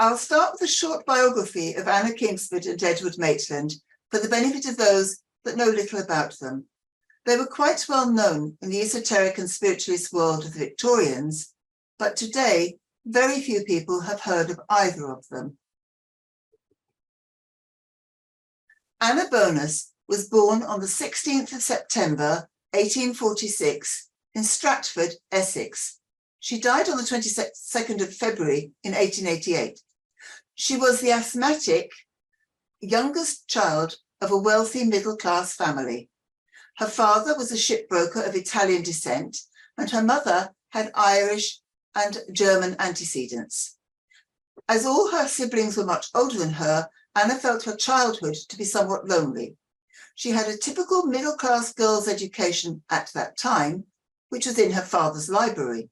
I'll start with a short biography of Anna Kingsford and Edward Maitland for the benefit of those that know little about them. They were quite well known in the esoteric and spiritualist world of the Victorians, but today very few people have heard of either of them. Anna Bonus was born on the 16th of September 1846 in Stratford, Essex. She died on the 22nd of February in 1888. She was the asthmatic youngest child of a wealthy middle-class family. Her father was a shipbroker of Italian descent, and her mother had Irish and German antecedents. As all her siblings were much older than her, Anna felt her childhood to be somewhat lonely. She had a typical middle-class girl's education at that time, which was in her father's library.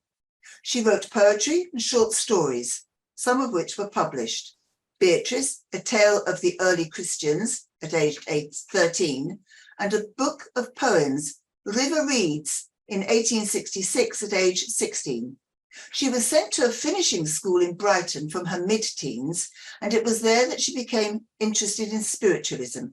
She wrote poetry and short stories, some of which were published. Beatrice, A Tale of the Early Christians, at age 13, and a book of poems, River Reads, in 1866 at age 16. She was sent to a finishing school in Brighton from her mid-teens, and it was there that she became interested in spiritualism.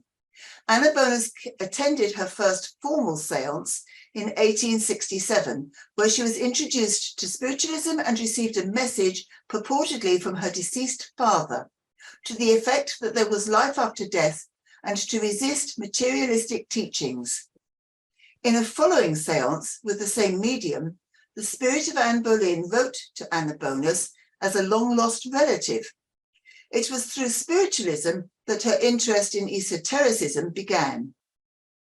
Anna Bonus attended her first formal séance in 1867, where she was introduced to spiritualism and received a message purportedly from her deceased father, to the effect that there was life after death and to resist materialistic teachings. In a following séance with the same medium, the spirit of Anne Boleyn wrote to Anna Bonus as a long-lost relative. It was through spiritualism that her interest in esotericism began.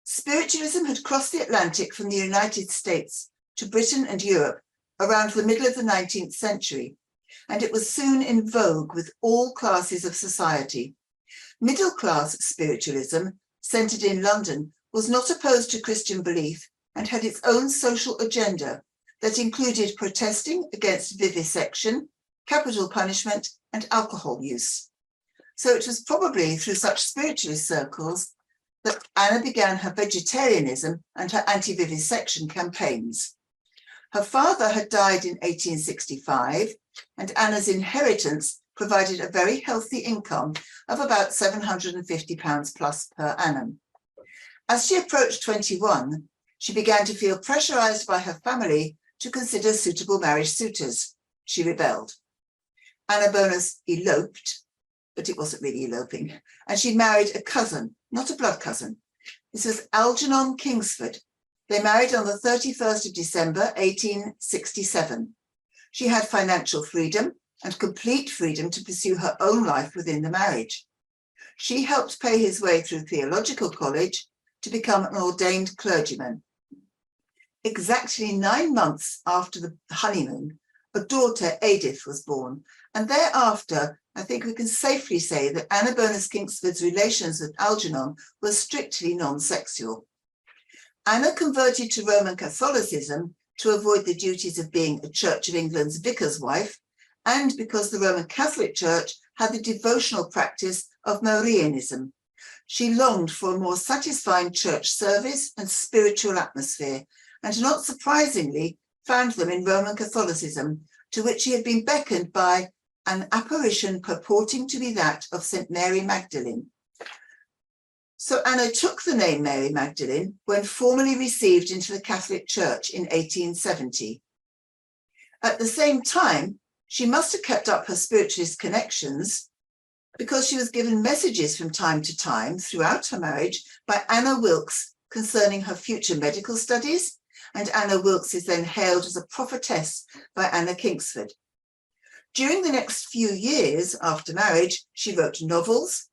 Spiritualism had crossed the Atlantic from the United States to Britain and Europe around the middle of the 19th century, and it was soon in vogue with all classes of society. Middle-class spiritualism, centered in London, was not opposed to Christian belief and had its own social agenda that included protesting against vivisection, capital punishment, and alcohol use. So it was probably through such spiritualist circles that Anna began her vegetarianism and her anti-vivisection campaigns. Her father had died in 1865, and Anna's inheritance provided a very healthy income of about £750 plus per annum. As she approached 21, she began to feel pressurized by her family to consider suitable marriage suitors. She rebelled. Anna Bonus eloped, but it wasn't really eloping, and she married a cousin, not a blood cousin. This was Algernon Kingsford. They married on the 31st of December, 1867. She had financial freedom and complete freedom to pursue her own life within the marriage. She helped pay his way through theological college to become an ordained clergyman. Exactly 9 months after the honeymoon, a daughter, Edith, was born, and thereafter, I think we can safely say that Anna Bonus Kingsford's relations with Algernon were strictly non-sexual. Anna converted to Roman Catholicism to avoid the duties of being a Church of England's vicar's wife, and because the Roman Catholic Church had the devotional practice of Marianism. She longed for a more satisfying church service and spiritual atmosphere, and not surprisingly, found them in Roman Catholicism, to which she had been beckoned by an apparition purporting to be that of St. Mary Magdalene. So Anna took the name Mary Magdalene when formally received into the Catholic Church in 1870. At the same time, she must have kept up her spiritualist connections because she was given messages from time to time throughout her marriage by Anna Wilkes concerning her future medical studies, and Anna Wilkes is then hailed as a prophetess by Anna Kingsford. During the next few years after marriage, she wrote novels,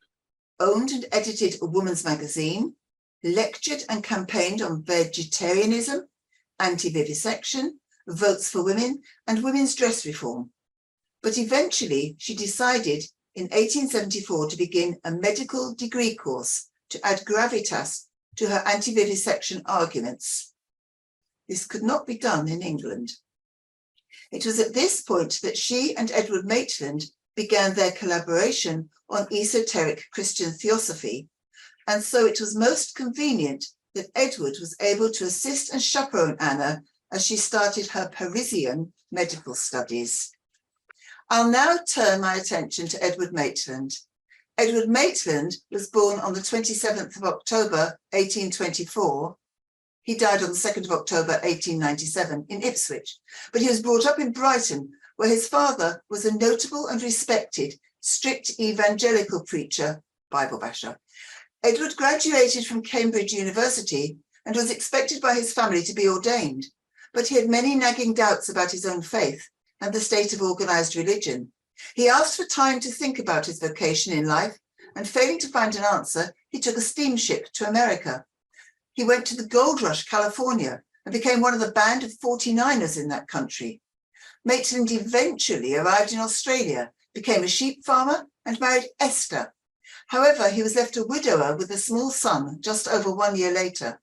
owned and edited a woman's magazine, lectured and campaigned on vegetarianism, anti-vivisection, votes for women, and women's dress reform. But eventually, she decided in 1874 to begin a medical degree course to add gravitas to her anti-vivisection arguments. This could not be done in England. It was at this point that she and Edward Maitland began their collaboration on esoteric Christian theosophy, and so it was most convenient that Edward was able to assist and chaperone Anna as she started her Parisian medical studies. I'll now turn my attention to Edward Maitland. Edward Maitland was born on the 27th of October, 1824. He died on the 2nd of October, 1897 in Ipswich, but he was brought up in Brighton, where his father was a notable and respected strict evangelical preacher, Bible basher. Edward graduated from Cambridge University and was expected by his family to be ordained, but he had many nagging doubts about his own faith and the state of organised religion. He asked for time to think about his vocation in life, and failing to find an answer, he took a steamship to America. He went to the Gold Rush, California, and became one of the band of 49ers in that country. Maitland eventually arrived in Australia, became a sheep farmer, and married Esther. However, he was left a widower with a small son just over 1 year later.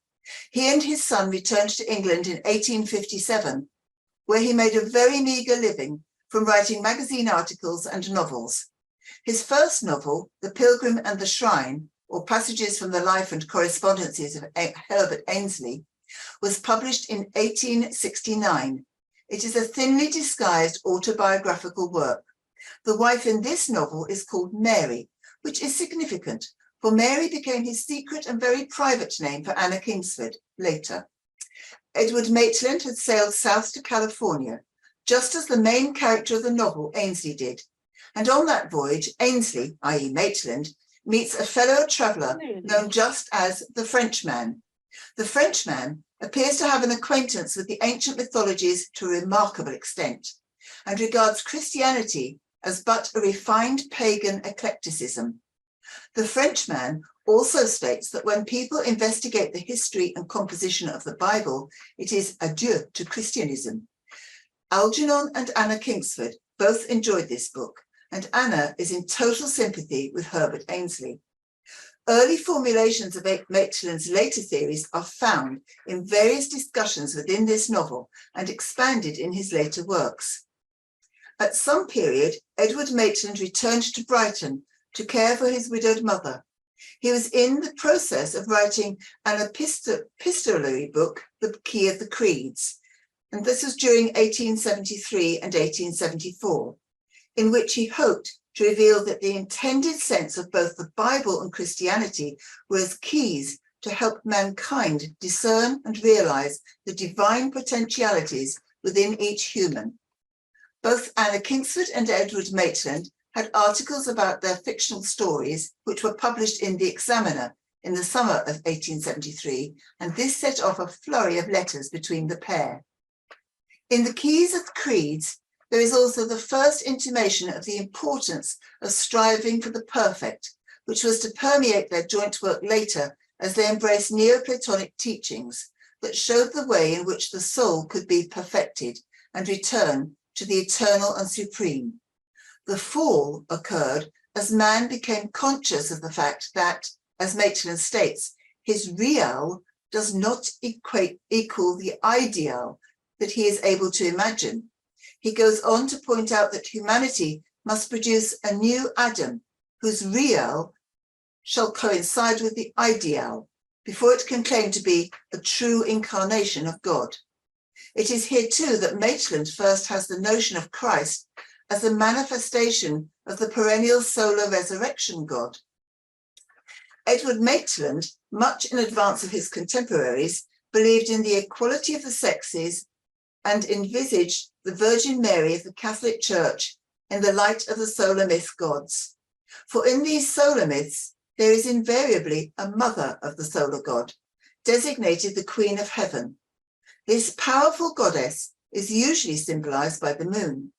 He and his son returned to England in 1857, where he made a very meagre living from writing magazine articles and novels. His first novel, The Pilgrim and the Shrine, or Passages from the Life and Correspondences of Herbert Ainslie, was published in 1869. It is a thinly disguised autobiographical work. The wife in this novel is called Mary, which is significant, for Mary became his secret and very private name for Anna Kingsford later. Edward Maitland had sailed south to California, just as the main character of the novel, Ainslie, did. And on that voyage, Ainslie, i.e. Maitland, meets a fellow traveller known just as the Frenchman. The Frenchman appears to have an acquaintance with the ancient mythologies to a remarkable extent, and regards Christianity as but a refined pagan eclecticism. The Frenchman also states that when people investigate the history and composition of the Bible, it is adieu to Christianism. Algernon and Anna Kingsford both enjoyed this book, and Anna is in total sympathy with Herbert Ainslie. Early formulations of Maitland's later theories are found in various discussions within this novel and expanded in his later works. At some period, Edward Maitland returned to Brighton to care for his widowed mother. He was in the process of writing an epistolary book, The Key of the Creeds, and this was during 1873 and 1874, in which he hoped to reveal that the intended sense of both the Bible and Christianity were as keys to help mankind discern and realize the divine potentialities within each human. Both Anna Kingsford and Edward Maitland had articles about their fictional stories, which were published in The Examiner in the summer of 1873, and this set off a flurry of letters between the pair. In The Keys of the Creeds, there is also the first intimation of the importance of striving for the perfect, which was to permeate their joint work later as they embraced Neoplatonic teachings that showed the way in which the soul could be perfected and return to the eternal and supreme. The fall occurred as man became conscious of the fact that, as Maitland states, his real does not equal the ideal that he is able to imagine. He goes on to point out that humanity must produce a new Adam, whose real shall coincide with the ideal, before it can claim to be a true incarnation of God. It is here too that Maitland first has the notion of Christ as a manifestation of the perennial solar resurrection God. Edward Maitland, much in advance of his contemporaries, believed in the equality of the sexes and envisaged the Virgin Mary of the Catholic Church in the light of the solar myth gods. For in these solar myths, there is invariably a mother of the solar god, designated the Queen of Heaven. This powerful goddess is usually symbolized by the moon.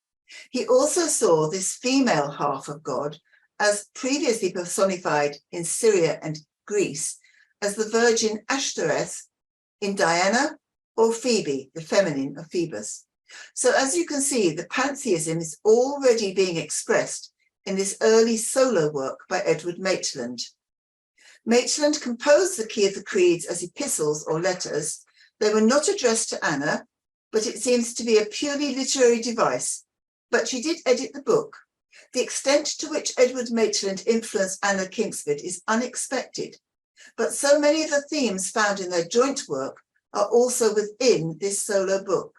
He also saw this female half of God, as previously personified in Syria and Greece, as the Virgin Ashtoreth in Diana, or Phoebe, the feminine of Phoebus. So as you can see, the pantheism is already being expressed in this early solo work by Edward Maitland. Maitland composed the Key of the Creeds as epistles or letters. They were not addressed to Anna, but it seems to be a purely literary device. But she did edit the book. The extent to which Edward Maitland influenced Anna Kingsford is unexpected, but so many of the themes found in their joint work are also within this solo book.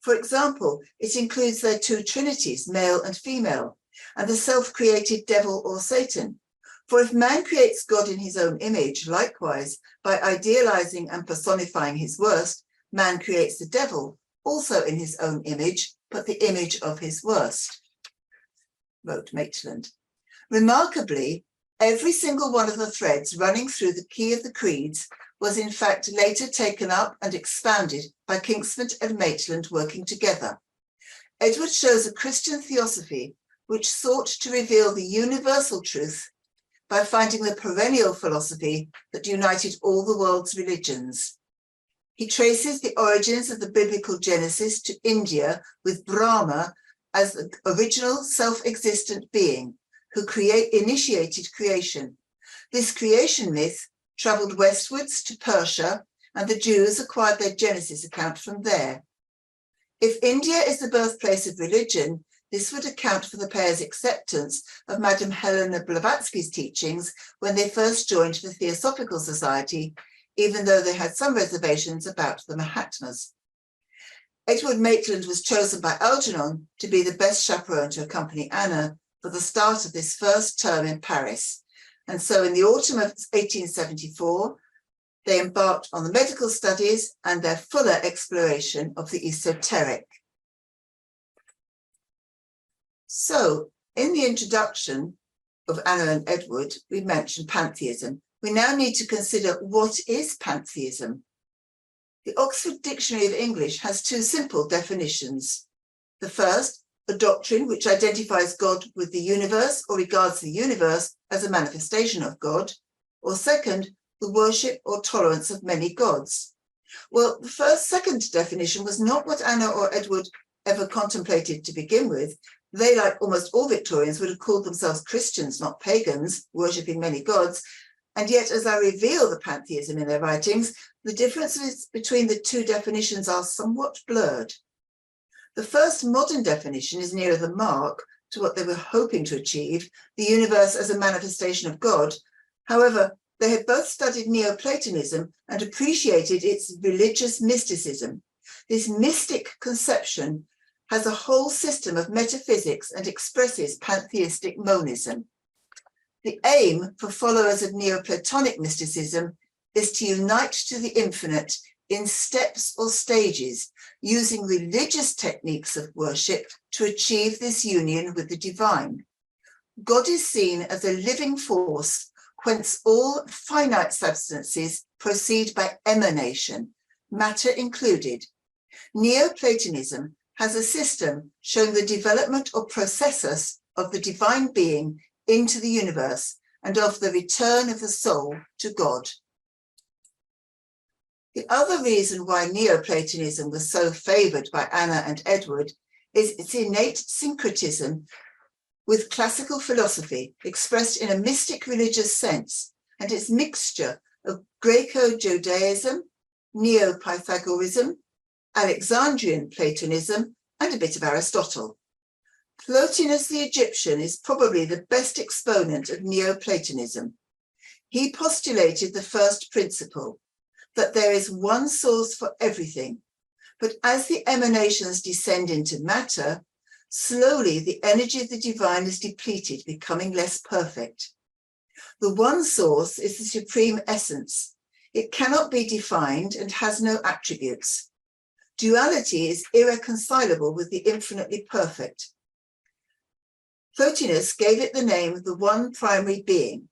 For example, it includes their two trinities, male and female, and the self-created devil or Satan. For if man creates God in his own image, likewise, by idealizing and personifying his worst, man creates the devil, also in his own image, but the image of his worst, wrote Maitland. Remarkably, every single one of the threads running through the key of the creeds was in fact later taken up and expanded by Kingsford and Maitland working together. Edward shows a Christian theosophy which sought to reveal the universal truth by finding the perennial philosophy that united all the world's religions. He traces the origins of the biblical Genesis to India with Brahma as the original self-existent being who initiated creation. This creation myth traveled westwards to Persia, and the Jews acquired their Genesis account from there. If India is the birthplace of religion, this would account for the pair's acceptance of Madame Helena Blavatsky's teachings when they first joined the Theosophical Society, even though they had some reservations about the Mahatmas. Edward Maitland was chosen by Algernon to be the best chaperone to accompany Anna for the start of this first term in Paris. And so in the autumn of 1874, they embarked on the medical studies and their fuller exploration of the esoteric. So in the introduction of Anna and Edward, we mentioned pantheism. We now need to consider what is pantheism. The Oxford Dictionary of English has two simple definitions. The first, a doctrine which identifies God with the universe or regards the universe as a manifestation of God, or second, the worship or tolerance of many gods. Well, the second definition was not what Anna or Edward ever contemplated to begin with. They, like almost all Victorians, would have called themselves Christians, not pagans, worshipping many gods. And yet, as I reveal the pantheism in their writings, the differences between the two definitions are somewhat blurred. The first modern definition is nearer the mark to what they were hoping to achieve, the universe as a manifestation of God. However, they had both studied Neoplatonism and appreciated its religious mysticism. This mystic conception has a whole system of metaphysics and expresses pantheistic monism. The aim for followers of Neoplatonic mysticism is to unite to the infinite in steps or stages, using religious techniques of worship to achieve this union with the divine. God is seen as a living force, whence all finite substances proceed by emanation, matter included. Neoplatonism has a system showing the development or processus of the divine being into the universe and of the return of the soul to God. The other reason why Neoplatonism was so favoured by Anna and Edward is its innate syncretism with classical philosophy expressed in a mystic religious sense, and its mixture of Greco-Judaism, Neo-Pythagorism, Alexandrian Platonism, and a bit of Aristotle. Plotinus the Egyptian is probably the best exponent of Neoplatonism. He postulated the first principle, that there is one source for everything, but as the emanations descend into matter, slowly the energy of the divine is depleted, becoming less perfect. The one source is the supreme essence. It cannot be defined and has no attributes. Duality is irreconcilable with the infinitely perfect. Plotinus gave it the name of the one primary being,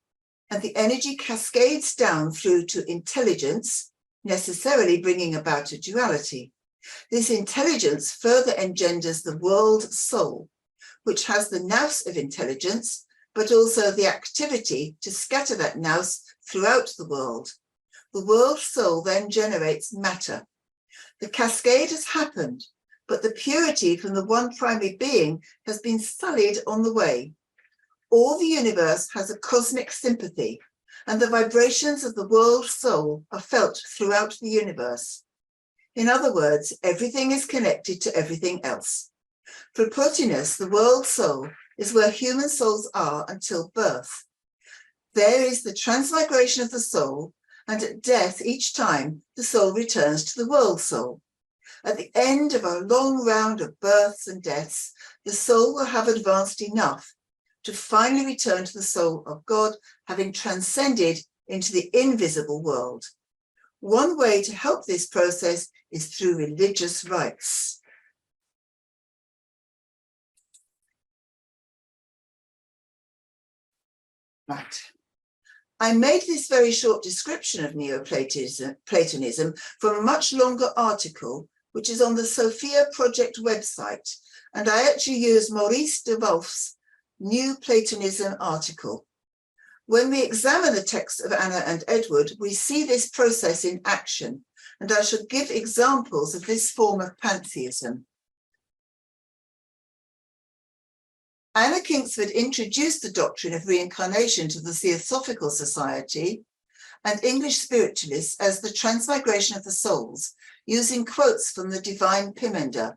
and the energy cascades down through to intelligence, necessarily bringing about a duality. This intelligence further engenders the world soul, which has the nous of intelligence, but also the activity to scatter that nous throughout the world. The world soul then generates matter. The cascade has happened, but the purity from the one primary being has been sullied on the way. All the universe has a cosmic sympathy, and the vibrations of the world soul are felt throughout the universe. In other words, everything is connected to everything else. For Plotinus, the world soul is where human souls are until birth. There is the transmigration of the soul, and at death, each time, the soul returns to the world soul. At the end of a long round of births and deaths, the soul will have advanced enough to finally return to the soul of God, having transcended into the invisible world. One way to help this process is through religious rites. Right. I made this very short description of Neoplatonism from a much longer article, which is on the Sophia Project website, and I actually used Maurice de Wolf's New Platonism article. When we examine the text of Anna and Edward, we see this process in action, and I shall give examples of this form of pantheism. Anna Kingsford introduced the doctrine of reincarnation to the Theosophical Society and English spiritualists as the transmigration of the souls, using quotes from the Divine Pimenda,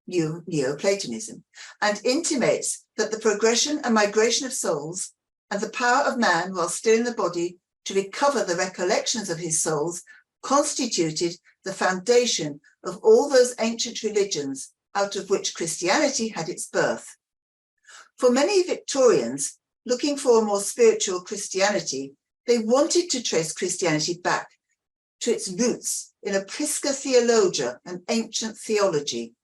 Neoplatonism, and intimates that the progression and migration of souls and the power of man while still in the body to recover the recollections of his souls constituted the foundation of all those ancient religions out of which Christianity had its birth. For many Victorians looking for a more spiritual Christianity, they wanted to trace Christianity back to its roots in a Prisca Theologia, an ancient theology.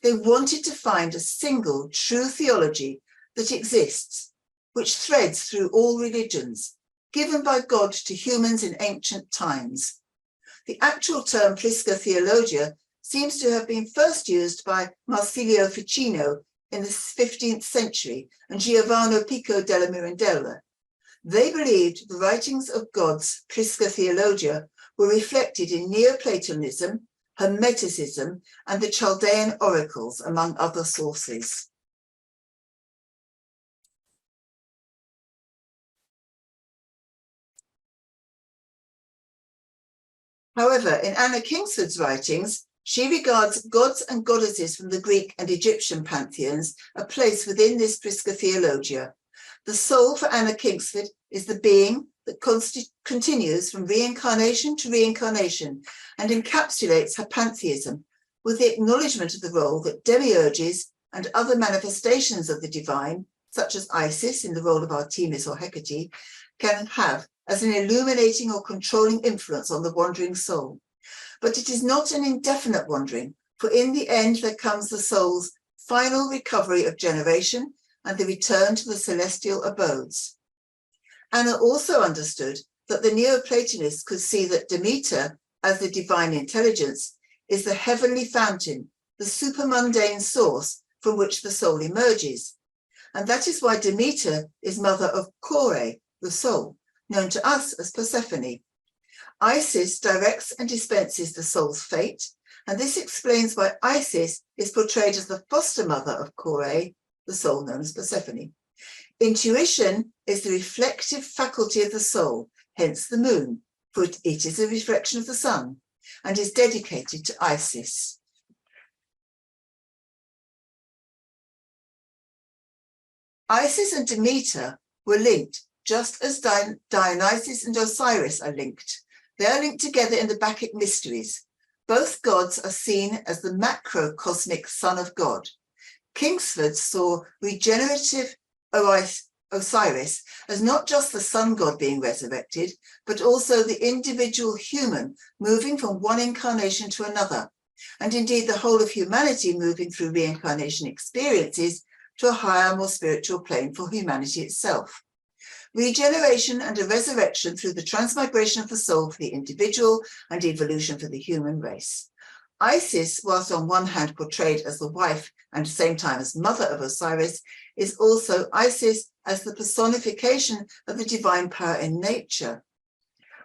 They wanted to find a single true theology that exists, which threads through all religions, given by God to humans in ancient times. The actual term Prisca Theologia seems to have been first used by Marsilio Ficino in the 15th century and Giovanni Pico della Mirandola. They believed the writings of God's Prisca Theologia were reflected in Neoplatonism, Hermeticism, and the Chaldean oracles, among other sources. However, in Anna Kingsford's writings, she regards gods and goddesses from the Greek and Egyptian pantheons a place within this Prisca Theologia. The soul for Anna Kingsford is the being that continues from reincarnation to reincarnation and encapsulates her pantheism with the acknowledgement of the role that demiurges and other manifestations of the divine, such as Isis in the role of Artemis or Hecate, can have as an illuminating or controlling influence on the wandering soul. But it is not an indefinite wandering, for in the end there comes the soul's final recovery of generation and the return to the celestial abodes. Anna also understood that the Neoplatonists could see that Demeter, as the divine intelligence, is the heavenly fountain, the supermundane source from which the soul emerges. And that is why Demeter is mother of Kore, the soul, known to us as Persephone. Isis directs and dispenses the soul's fate, and this explains why Isis is portrayed as the foster mother of Kore, the soul known as Persephone. Intuition is the reflective faculty of the soul, hence the moon, for it is a reflection of the sun, and is dedicated to Isis. Isis and Demeter were linked, just as Dionysus and Osiris are linked. They are linked together in the Bacchic mysteries. Both gods are seen as the macrocosmic Son of God. Kingsford saw regenerative Osiris as not just the sun god being resurrected, but also the individual human moving from one incarnation to another, and indeed the whole of humanity moving through reincarnation experiences to a higher, more spiritual plane for humanity itself. Regeneration and a resurrection through the transmigration of the soul for the individual and evolution for the human race. Isis, whilst on one hand portrayed as the wife and at the same time as mother of Osiris, is also Isis as the personification of the divine power in nature.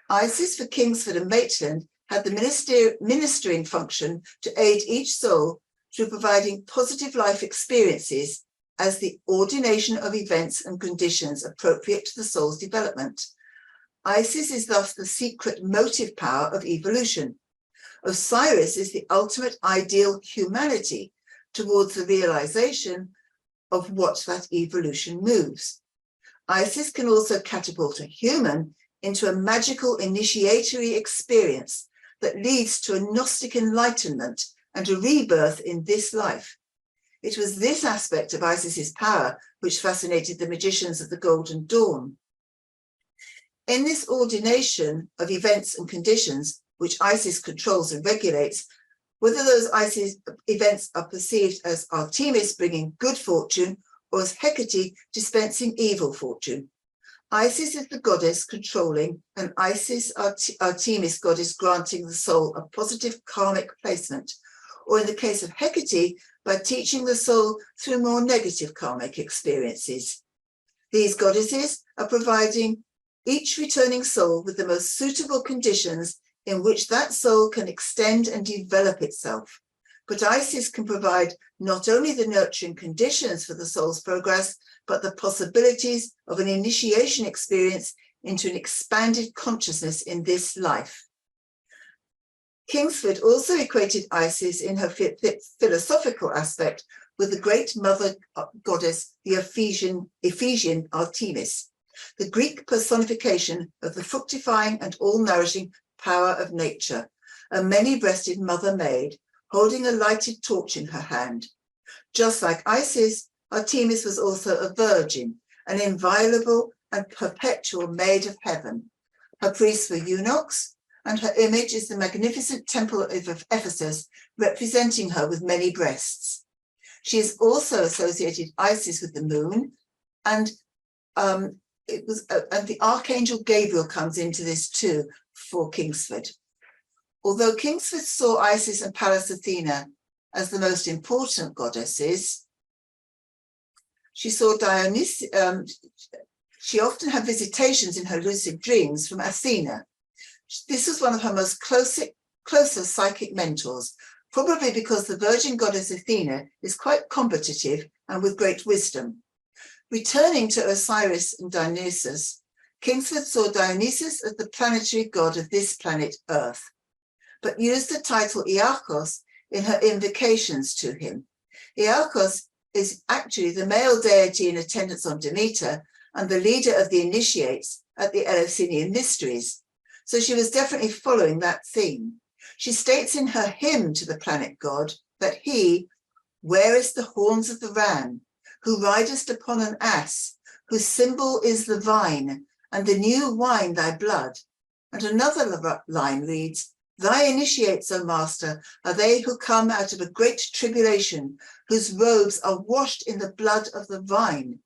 Isis for Kingsford and Maitland had the ministering function to aid each soul through providing positive life experiences as the ordination of events and conditions appropriate to the soul's development. Isis is thus the secret motive power of evolution. Osiris is the ultimate ideal humanity towards the realization of what that evolution moves. Isis can also catapult a human into a magical initiatory experience that leads to a Gnostic enlightenment and a rebirth in this life. It was this aspect of Isis's power which fascinated the magicians of the Golden Dawn. In this ordination of events and conditions, which Isis controls and regulates, whether those Isis events are perceived as Artemis bringing good fortune or as Hecate dispensing evil fortune. Isis is the goddess controlling, and Isis Artemis goddess granting the soul a positive karmic placement, or in the case of Hecate, by teaching the soul through more negative karmic experiences. These goddesses are providing each returning soul with the most suitable conditions in which that soul can extend and develop itself. But Isis can provide not only the nurturing conditions for the soul's progress, but the possibilities of an initiation experience into an expanded consciousness in this life. Kingsford also equated Isis in her philosophical aspect with the great mother goddess, the Ephesian Artemis, the Greek personification of the fructifying and all-nourishing power of nature, a many-breasted mother maid holding a lighted torch in her hand. Just like Isis, Artemis was also a virgin, an inviolable and perpetual maid of heaven. Her priests were eunuchs, and her image is the magnificent temple of Ephesus, representing her with many breasts. She is also associated, Isis, with the moon, and the Archangel Gabriel comes into this too for Kingsford. Although Kingsford saw Isis and Pallas Athena as the most important goddesses, she saw Dionysus. She often had visitations in her lucid dreams from Athena. This was one of her most closer psychic mentors, probably because the virgin goddess Athena is quite combative and with great wisdom. Returning to Osiris and Dionysus, Kingsford saw Dionysus as the planetary god of this planet Earth, but used the title Iarchos in her invocations to him. Iarchos is actually the male deity in attendance on Demeter and the leader of the initiates at the Eleusinian mysteries. So she was definitely following that theme. She states in her hymn to the planet god that he weareth the horns of the ram, who ridest upon an ass, whose symbol is the vine, and the new wine thy blood. And another line reads, thy initiates, O Master, are they who come out of a great tribulation, whose robes are washed in the blood of the vine.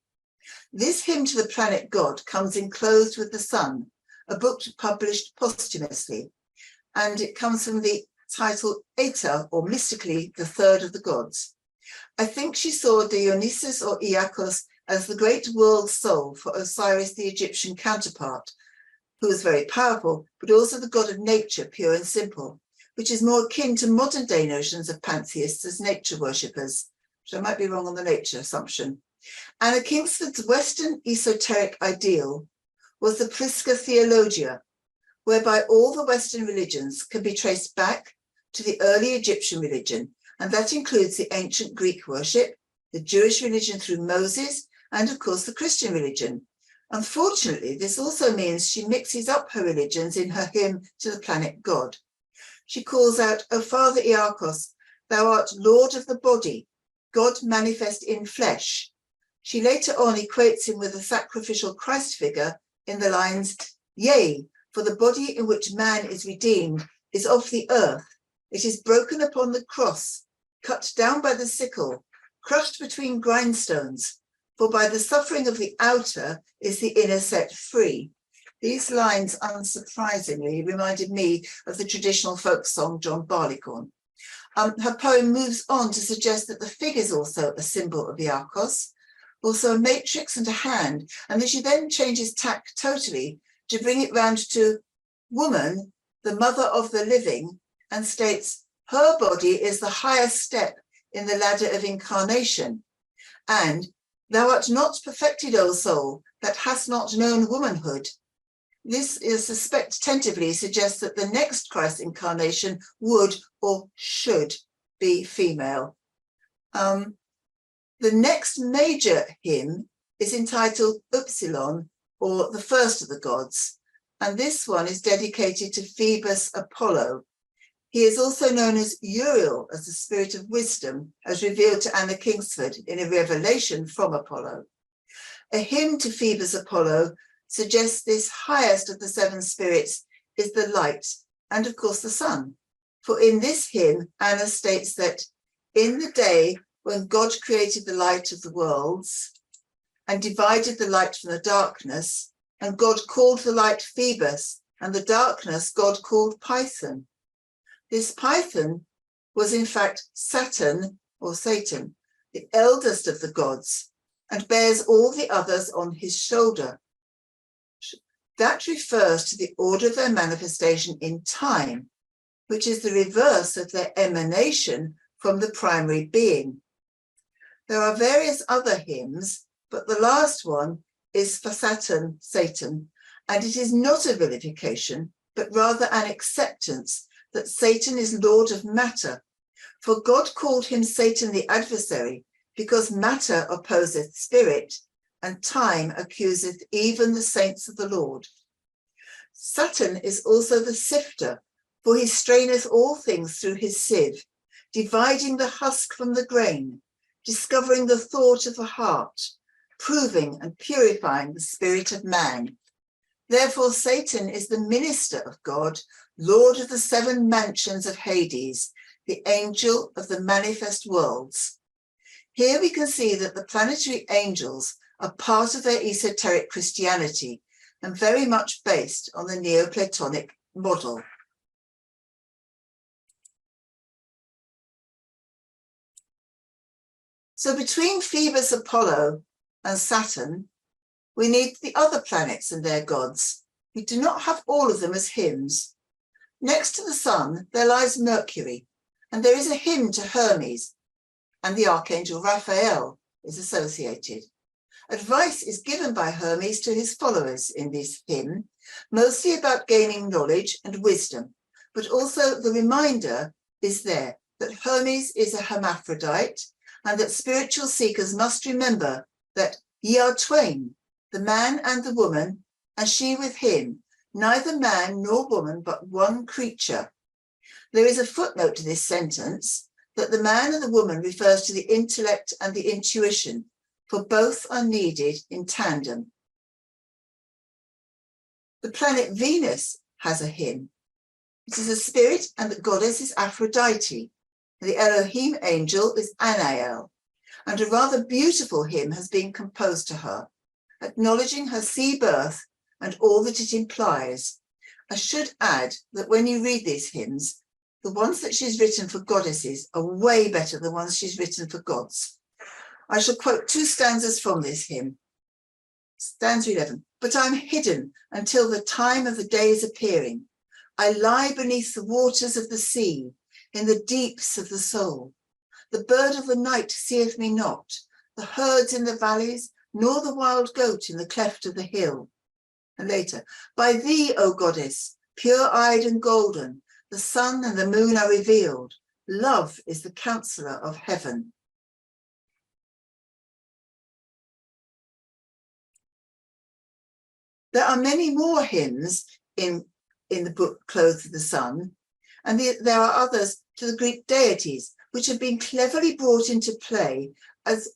This hymn to the planet god comes enclosed with the sun, a book published posthumously, and it comes from the title Eta, or mystically, the third of the gods. I think she saw Dionysus or Iarchos as the great world soul for Osiris, the Egyptian counterpart, who was very powerful, but also the god of nature, pure and simple, which is more akin to modern day notions of pantheists as nature worshippers, which I might be wrong on the nature assumption. Anna Kingsford's Western esoteric ideal was the Prisca Theologia, whereby all the Western religions can be traced back to the early Egyptian religion, and that includes the ancient Greek worship, the Jewish religion through Moses, and of course the Christian religion. Unfortunately, this also means she mixes up her religions in her hymn to the planet god. She calls out, O Father Iarchos, thou art Lord of the body, God manifest in flesh. She later on equates him with a sacrificial Christ figure in the lines, yea, for the body in which man is redeemed is of the earth. It is broken upon the cross, cut down by the sickle, crushed between grindstones, for by the suffering of the outer is the inner set free. These lines, unsurprisingly, reminded me of the traditional folk song John Barleycorn. Her poem moves on to suggest that the fig is also a symbol of Iarchos, also a matrix and a hand, and that she then changes tack totally to bring it round to woman, the mother of the living, and states her body is the highest step in the ladder of incarnation. And thou art not perfected, O soul, that hast not known womanhood. This, I suspect, tentatively suggests that the next Christ incarnation would or should be female. The next major hymn is entitled Upsilon, or the first of the gods, and this one is dedicated to Phoebus Apollo. He is also known as Uriel, as the spirit of wisdom, as revealed to Anna Kingsford in a revelation from Apollo. A hymn to Phoebus Apollo suggests this highest of the seven spirits is the light, and of course the sun. For in this hymn, Anna states that in the day when God created the light of the worlds and divided the light from the darkness, and God called the light Phoebus, and the darkness God called Python. This Python was in fact Saturn, or Satan, the eldest of the gods, and bears all the others on his shoulder. That refers to the order of their manifestation in time, which is the reverse of their emanation from the primary being. There are various other hymns, but the last one is for Saturn, Satan, and it is not a vilification, but rather an acceptance that Satan is Lord of matter. For God called him Satan the adversary, because matter opposeth spirit, and time accuseth even the saints of the Lord. Saturn is also the sifter, for he straineth all things through his sieve, dividing the husk from the grain, discovering the thought of the heart, proving and purifying the spirit of man. Therefore Satan is the minister of God, Lord of the seven mansions of Hades, the angel of the manifest worlds. Here we can see that the planetary angels are part of their esoteric Christianity and very much based on the Neoplatonic model. So between Phoebus Apollo and Saturn, we need the other planets and their gods. We do not have all of them as hymns. Next to the sun, there lies Mercury, and there is a hymn to Hermes, and the archangel Raphael is associated. Advice is given by Hermes to his followers in this hymn, mostly about gaining knowledge and wisdom, but also the reminder is there that Hermes is a hermaphrodite and that spiritual seekers must remember that ye are twain, the man and the woman, and she with him, neither man nor woman, but one creature. There is a footnote to this sentence that the man and the woman refers to the intellect and the intuition, for both are needed in tandem. The planet Venus has a hymn. It is a spirit, and the goddess is Aphrodite. The Elohim angel is Anael, and a rather beautiful hymn has been composed to her, acknowledging her sea birth and all that it implies. I should add that when you read these hymns, the ones that she's written for goddesses are way better than the ones she's written for gods. I shall quote two stanzas from this hymn. Stanza 11. But I'm hidden until the time of the day's appearing. I lie beneath the waters of the sea, in the deeps of the soul. The bird of the night seeth me not, the herds in the valleys, nor the wild goat in the cleft of the hill. And later, by thee, O goddess, pure-eyed and golden, the sun and the moon are revealed. Love is the counselor of heaven. There are many more hymns in the book Clothed with the Sun, and there are others to the Greek deities, which have been cleverly brought into play as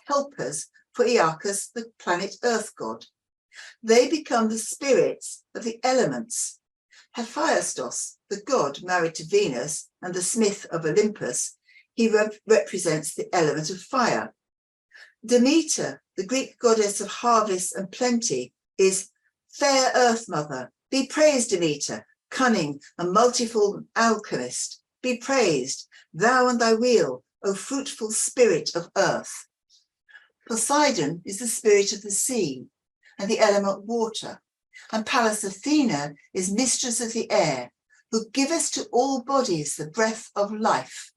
helpers for Iacchus, the planet Earth god. They become the spirits of the elements. Hephaestus, the god married to Venus and the smith of Olympus, he represents the element of fire. Demeter, the Greek goddess of harvest and plenty, is fair earth mother. Be praised, Demeter, cunning and multiform alchemist. Be praised, thou and thy wheel, O fruitful spirit of earth. Poseidon is the spirit of the sea and the element water, and Pallas Athena is mistress of the air, who giveth to all bodies the breath of life.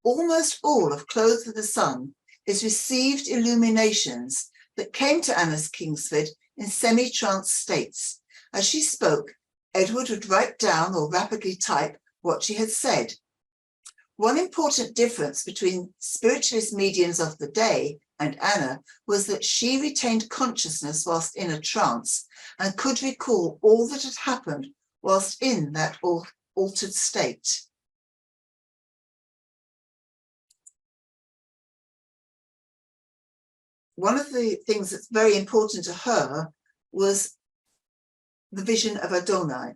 Almost all of Clothed with the Sun is received illuminations that came to Anna Kingsford in semi-trance states. As she spoke, Edward would write down or rapidly type what she had said. One important difference between spiritualist mediums of the day and Anna was that she retained consciousness whilst in a trance and could recall all that had happened whilst in that altered state. One of the things that's very important to her was the vision of Adonai.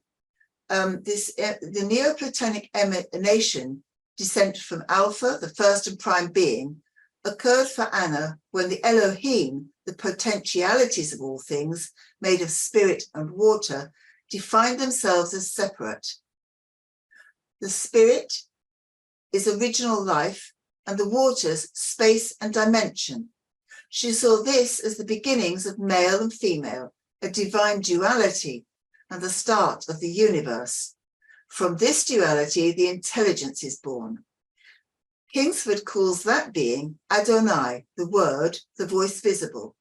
The Neoplatonic emanation, descent from Alpha, the first and prime being, occurred for Anna when the Elohim, the potentialities of all things, made of spirit and water, defined themselves as separate. The spirit is original life, and the waters space and dimension. She saw this as the beginnings of male and female, a divine duality, and the start of the universe. From this duality, the intelligence is born. Kingsford calls that being Adonai, the word, the voice visible.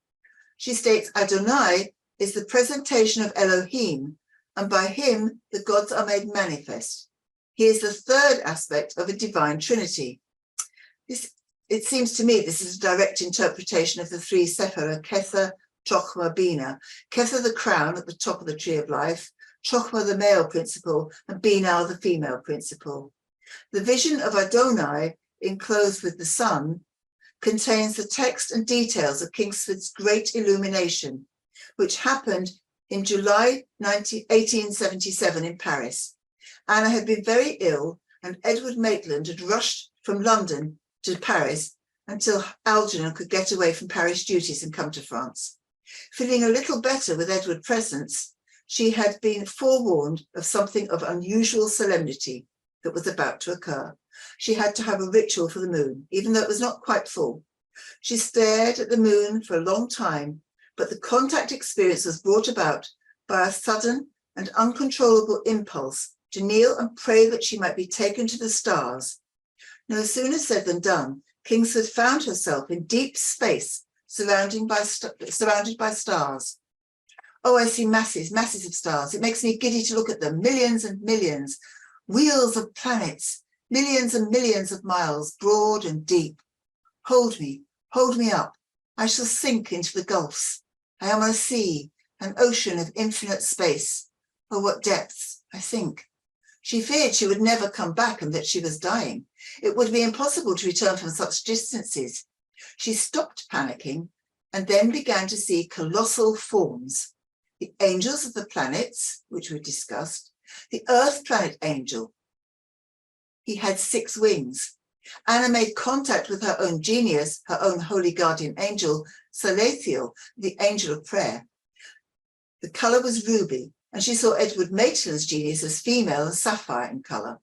She states Adonai is the presentation of Elohim, and by him the gods are made manifest. He is the third aspect of a divine trinity. It seems to me this is a direct interpretation of the three Sephirah, Kether, Chochmah, Bina. Kether, the crown at the top of the tree of life, Chochmah, the male principle, and Bina, the female principle. The vision of Adonai, enclosed with the sun, contains the text and details of Kingsford's great illumination, which happened in July 1877 in Paris. Anna had been very ill, and Edward Maitland had rushed from London to Paris until Algernon could get away from Paris duties and come to France. Feeling a little better with Edward's presence, she had been forewarned of something of unusual solemnity that was about to occur. She had to have a ritual for the moon, even though it was not quite full. She stared at the moon for a long time, but the contact experience was brought about by a sudden and uncontrollable impulse to kneel and pray that she might be taken to the stars. No sooner said than done. Kingsford found herself in deep space, surrounded by stars. Oh, I see masses of stars. It makes me giddy to look at them, millions and millions, wheels of planets, millions and millions of miles, broad and deep. Hold me up. I shall sink into the gulfs. I am on a sea, an ocean of infinite space. Oh, what depths, I think. She feared she would never come back and that she was dying. It would be impossible to return from such distances. She stopped panicking and then began to see colossal forms. The angels of the planets, which we discussed, the Earth planet angel. He had 6 wings. Anna made contact with her own genius, her own holy guardian angel, Salathiel, the angel of prayer. The colour was ruby, and she saw Edward Maitland's genius as female and sapphire in colour.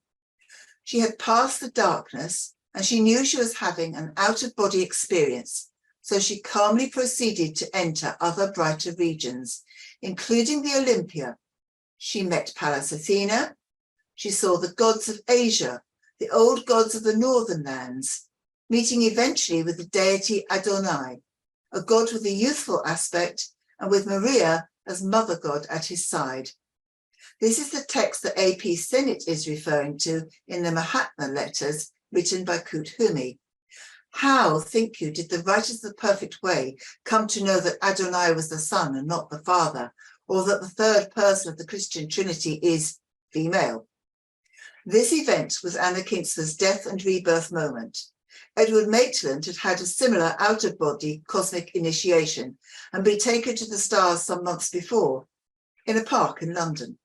She had passed the darkness, and she knew she was having an out-of-body experience, so she calmly proceeded to enter other brighter regions, including the Olympia. She met Pallas Athena. She saw the gods of Asia, the old gods of the northern lands, meeting eventually with the deity Adonai, a god with a youthful aspect, and with Maria as mother god at his side. This is the text that A.P. Sinnett is referring to in the Mahatma letters written by Kuthumi. How, think you, did the writers of the Perfect Way come to know that Adonai was the Son and not the Father, or that the third person of the Christian Trinity is female? This event was Anna Kingsford's death and rebirth moment. Edward Maitland had had a similar out-of-body cosmic initiation and been taken to the stars some months before in a park in London,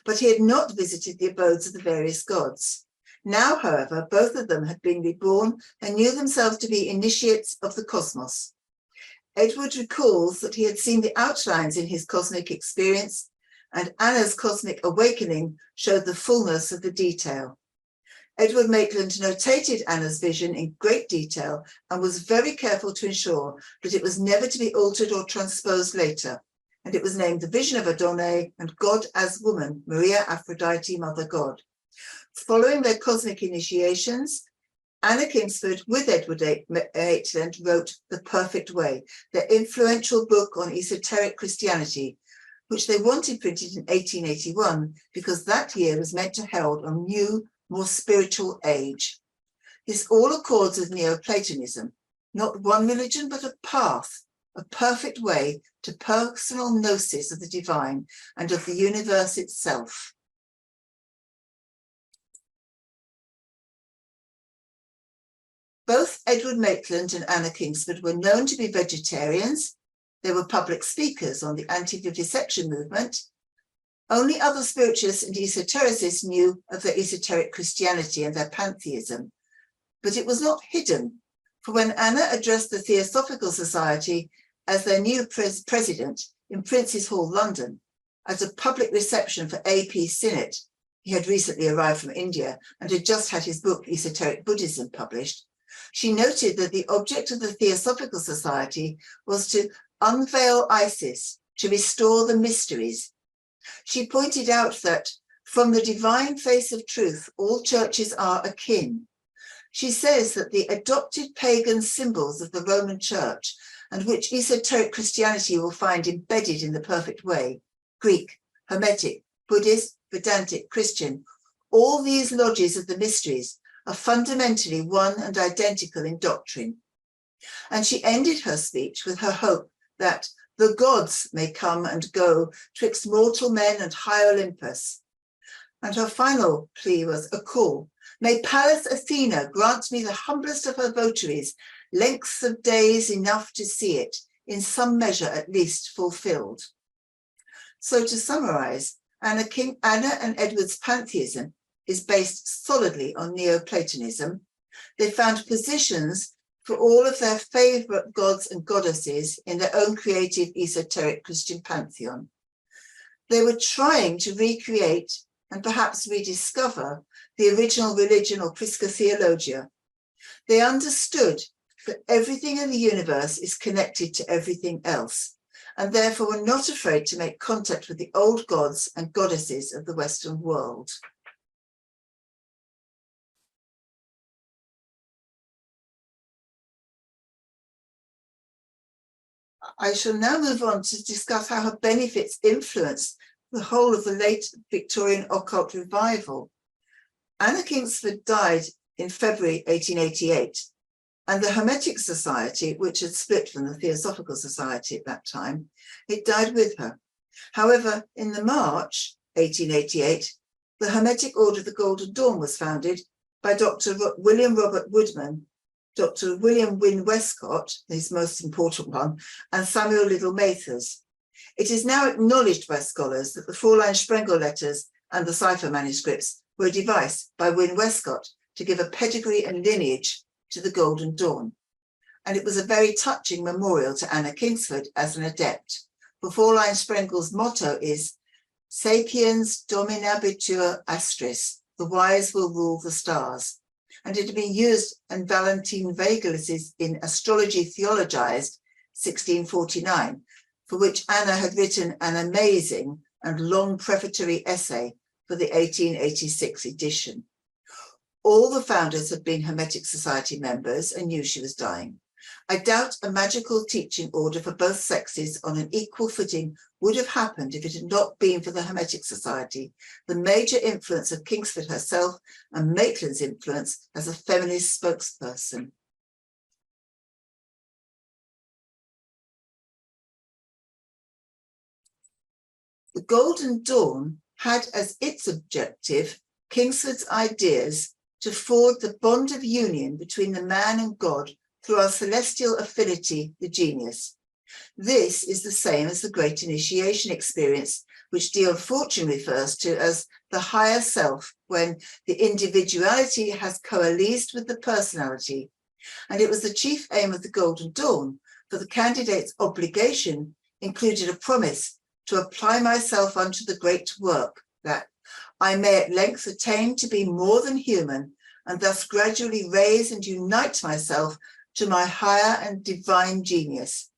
but he had not visited the abodes of the various gods. Now, however, both of them had been reborn and knew themselves to be initiates of the cosmos. Edward recalls that he had seen the outlines in his cosmic experience, and Anna's cosmic awakening showed the fullness of the detail. Edward Maitland notated Anna's vision in great detail and was very careful to ensure that it was never to be altered or transposed later, and it was named The Vision of Adonai and God as Woman, Maria Aphrodite, Mother God. Following their cosmic initiations, Anna Kingsford with Edward Maitland wrote The Perfect Way, their influential book on esoteric Christianity, which they wanted printed in 1881 because that year was meant to herald a new, more spiritual age. This all accords with Neoplatonism, not one religion, but a path, a perfect way to personal gnosis of the divine and of the universe itself. Both Edward Maitland and Anna Kingsford were known to be vegetarians. They were public speakers on the anti-vivisection movement. Only other spiritualists and esotericists knew of their esoteric Christianity and their pantheism. But it was not hidden, for when Anna addressed the Theosophical Society as their new president in Prince's Hall, London, at a public reception for A.P. Sinnett, he had recently arrived from India and had just had his book Esoteric Buddhism published, she noted that the object of the Theosophical Society was to unveil Isis, to restore the mysteries. She pointed out that from the divine face of truth, all churches are akin. She says that the adopted pagan symbols of the Roman Church, and which esoteric Christianity will find embedded in the perfect way, Greek, Hermetic, Buddhist, Vedantic, Christian, all these lodges of the mysteries are fundamentally one and identical in doctrine. And she ended her speech with her hope that the gods may come and go twixt mortal men and high Olympus. And her final plea was a call. May Pallas Athena grant me the humblest of her votaries, lengths of days enough to see it, in some measure at least fulfilled. So to summarize, Anna and Edward's pantheism is based solidly on Neoplatonism. They found positions for all of their favorite gods and goddesses in their own creative esoteric Christian pantheon. They were trying to recreate and perhaps rediscover the original religion or Prisca Theologia. They understood that everything in the universe is connected to everything else, and therefore were not afraid to make contact with the old gods and goddesses of the Western world. I shall now move on to discuss how her benefits influenced the whole of the late Victorian occult revival. Anna Kingsford died in February 1888, and the Hermetic Society, which had split from the Theosophical Society at that time, it died with her. However, in the March 1888, the Hermetic Order of the Golden Dawn was founded by Dr. William Robert Woodman, Dr. William Wynne Westcott, his most important one, and Samuel Liddell Mathers. It is now acknowledged by scholars that the four-line Sprengel letters and the cipher manuscripts were a device by Wynne Westcott to give a pedigree and lineage to the Golden Dawn. And it was a very touching memorial to Anna Kingsford as an adept. For four-line Sprengel's motto is Sapiens dominabitur astris, the wise will rule the stars. And it had been used in Valentine Wegelis's In Astrology Theologized, 1649, for which Anna had written an amazing and long prefatory essay for the 1886 edition. All the founders had been Hermetic Society members and knew she was dying. I doubt a magical teaching order for both sexes on an equal footing would have happened if it had not been for the Hermetic Society, the major influence of Kingsford herself and Maitland's influence as a feminist spokesperson. The Golden Dawn had as its objective Kingsford's ideas to forge the bond of union between the man and God through our celestial affinity, the genius. This is the same as the Great Initiation experience, which Dion Fortune refers to as the higher self, when the individuality has coalesced with the personality. And it was the chief aim of the Golden Dawn, for the candidate's obligation included a promise to apply myself unto the great work, that I may at length attain to be more than human, and thus gradually raise and unite myself to my higher and divine genius.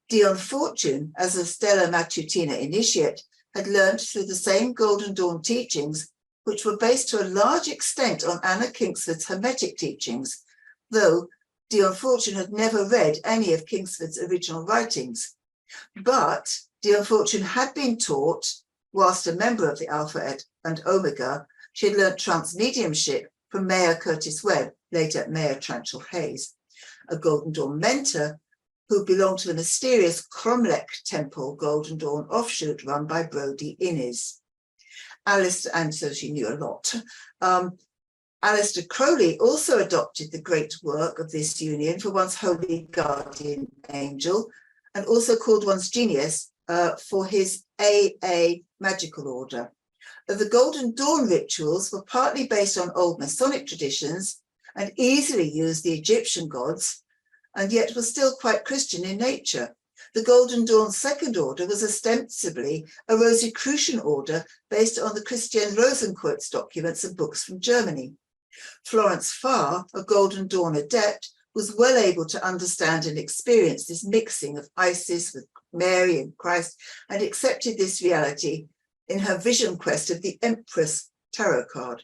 Dion Fortune, as a Stella Matutina initiate, had learned through the same Golden Dawn teachings, which were based to a large extent on Anna Kingsford's Hermetic teachings, though Dion Fortune had never read any of Kingsford's original writings. But Dion Fortune had been taught, whilst a member of the Alpha and Omega, she had learned transmediumship from Mayor Curtis Webb, later Mayor Tranchell Hayes, a Golden Dawn mentor who belonged to the mysterious Cromlech Temple Golden Dawn offshoot run by Brodie Innes. Alice, and so she knew a lot. Aleister Crowley also adopted the great work of this union for one's holy guardian angel, and also called one's genius for his AA magical order. The Golden Dawn rituals were partly based on old Masonic traditions and easily used the Egyptian gods, and yet was still quite Christian in nature. The Golden Dawn Second Order was ostensibly a Rosicrucian order based on the Christian Rosenkreuz documents and books from Germany. Florence Farr, a Golden Dawn adept, was well able to understand and experience this mixing of Isis with Mary and Christ, and accepted this reality in her vision quest of the Empress tarot card,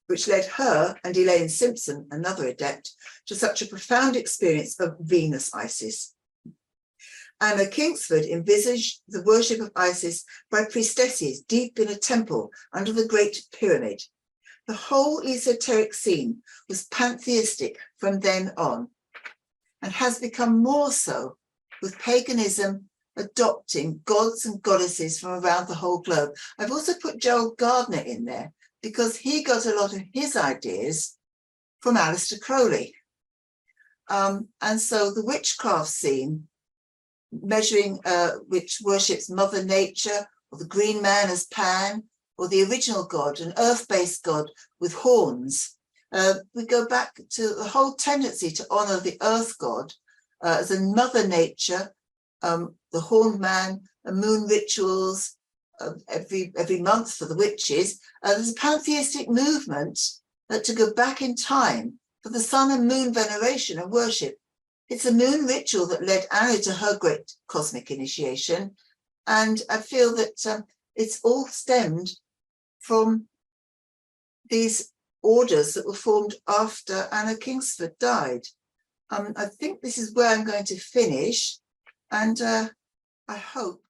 which led her and Elaine Simpson, another adept, to such a profound experience of Venus Isis. Anna Kingsford envisaged the worship of Isis by priestesses deep in a temple under the Great Pyramid. The whole esoteric scene was pantheistic from then on, and has become more so, with paganism adopting gods and goddesses from around the whole globe. I've also put Gerald Gardner in there because he got a lot of his ideas from Aleister Crowley. And so the witchcraft scene, measuring which worships Mother Nature, or the Green Man as Pan, or the original god, an earth-based god with horns. We go back to the whole tendency to honor the earth god as a Mother Nature, the horned man, moon rituals every month for the witches. There's a pantheistic movement to go back in time for the sun and moon veneration and worship. It's a moon ritual that led Anna to her great cosmic initiation. And I feel that it's all stemmed from these orders that were formed after Anna Kingsford died. I think this is where I'm going to finish, and I hope